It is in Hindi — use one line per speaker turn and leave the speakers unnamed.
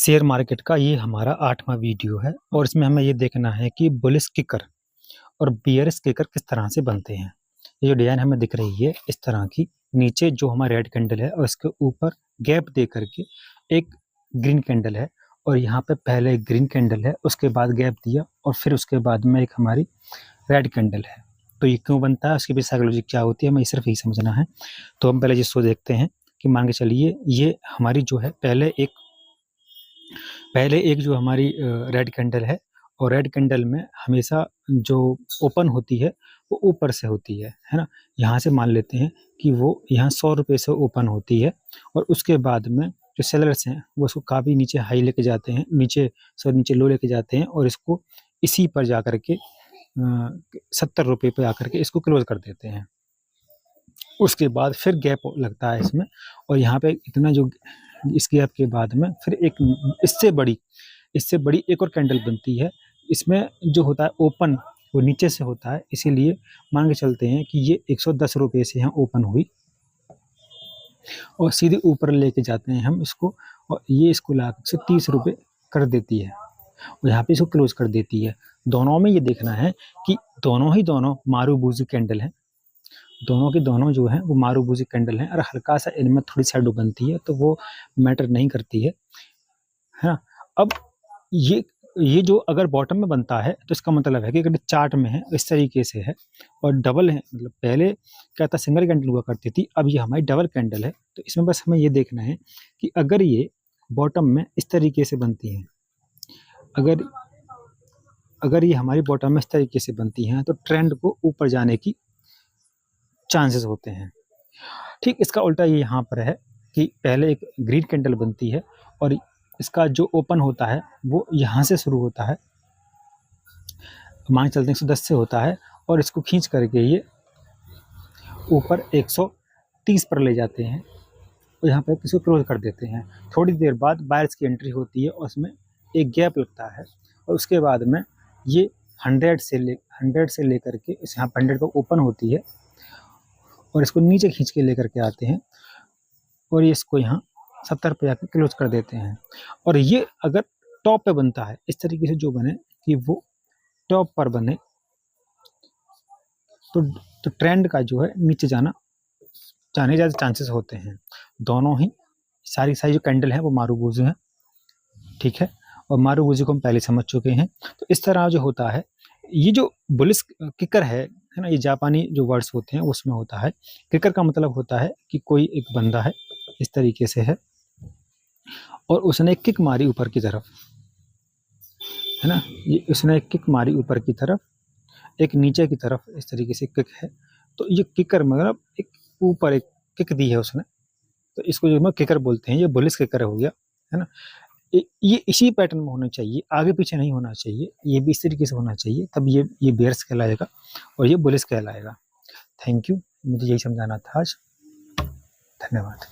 शेयर मार्केट का ये हमारा 8वां वीडियो है और इसमें हमें ये देखना है कि बुलिश किकर और बियरिश किकर किस तरह से बनते हैं। ये जो डिज़ाइन हमें दिख रही है इस तरह की, नीचे जो हमारा रेड कैंडल है और इसके ऊपर गैप दे करके एक ग्रीन कैंडल है और यहाँ पे पहले एक ग्रीन कैंडल है, उसके बाद गैप दिया और फिर उसके बाद में एक हमारी रेड कैंडल है। तो ये क्यों बनता है, उसकी भी साइकोलॉजी क्या होती है, हमें सिर्फ यही समझना है। तो हम पहले जिसको देखते हैं कि मान के चलिए ये हमारी जो है पहले एक जो हमारी रेड कैंडल है और रेड कैंडल में हमेशा जो ओपन होती है वो ऊपर से होती है ना। यहाँ से मान लेते हैं कि वो यहाँ 100 रुपये से ओपन होती है और उसके बाद में जो सेलर्स हैं वो उसको काफ़ी नीचे हाई लेके जाते हैं, नीचे लो लेके जाते हैं और इसको इसी पर जा कर के 70 रुपये पे आकर के इसको क्लोज कर देते हैं। उसके बाद फिर गैप लगता है इसमें और यहाँ पे इतना जो इस गैप के बाद में फिर एक इससे बड़ी एक और कैंडल बनती है। इसमें जो होता है ओपन वो नीचे से होता है, इसीलिए मान के चलते हैं कि ये 110 रुपये से यहाँ ओपन हुई और सीधे ऊपर लेके जाते हैं हम इसको और ये इसको ला के 30 रुपये कर देती है और यहाँ पे इसको क्लोज कर देती है। दोनों में ये देखना है कि दोनों मारूबूजी कैंडल हैं, दोनों के दोनों जो हैं वो मारूबूजी कैंडल हैं और हल्का सा इनमें थोड़ी शैडो बनती है तो वो मैटर नहीं करती है ना। अब ये जो अगर बॉटम में बनता है तो इसका मतलब है कि अगर चार्ट में है इस तरीके से है और डबल है, मतलब पहले क्या था सिंगल कैंडल हुआ करती थी, अब ये हमारी डबल कैंडल है। तो इसमें बस हमें ये देखना है कि अगर ये बॉटम में इस तरीके से बनती हैं, अगर ये हमारी बॉटम में इस तरीके से बनती हैं तो ट्रेंड को ऊपर जाने की चांसेस होते हैं। ठीक इसका उल्टा ये यहाँ पर है कि पहले एक ग्रीन कैंडल बनती है और इसका जो ओपन होता है वो यहाँ से शुरू होता है, मान चलते हैं 110 से होता है और इसको खींच करके ये ऊपर 130 पर ले जाते हैं और यहाँ पर इसको क्लोज कर देते हैं। थोड़ी देर बाद बायर्स की एंट्री होती है और उसमें एक गैप लगता है और उसके बाद में ये 100 से लेकर के इस यहाँ 100 पर ओपन होती है और इसको नीचे खींच के लेकर के आते हैं और ये इसको यहाँ 70 पे आके क्लोज कर देते हैं। और ये अगर टॉप पे बनता है इस तरीके से जो बने कि वो टॉप पर बने तो ट्रेंड का जो है नीचे जाने ज़्यादा चांसेस होते हैं। दोनों ही सारी जो कैंडल है वो मारूबूजी हैं, ठीक है, और मारूबूजी को हम पहले समझ चुके हैं। तो इस तरह जो होता है ये जो बुलिश किकर है ना, ये जापानी जो वर्ड्स होते हैं उसमें होता है। किकर का मतलब होता है कि कोई एक बंदा है इस तरीके से है और उसने एक किक मारी ऊपर की तरफ, है ना, ये उसने एक किक मारी ऊपर की तरफ, एक नीचे की तरफ इस तरीके से किक है। तो ये किकर मतलब एक ऊपर एक किक दी है उसने, तो इसको जो किकर बोलते हैं, ये बुलिश किकर हो गया, है ना। ये इसी पैटर्न में होना चाहिए, आगे पीछे नहीं होना चाहिए, ये भी इस तरीके से होना चाहिए, तब ये बेयर्स कहलाएगा और ये बुलिश कहलाएगा। थैंक यू, मुझे यही समझाना था आज। धन्यवाद।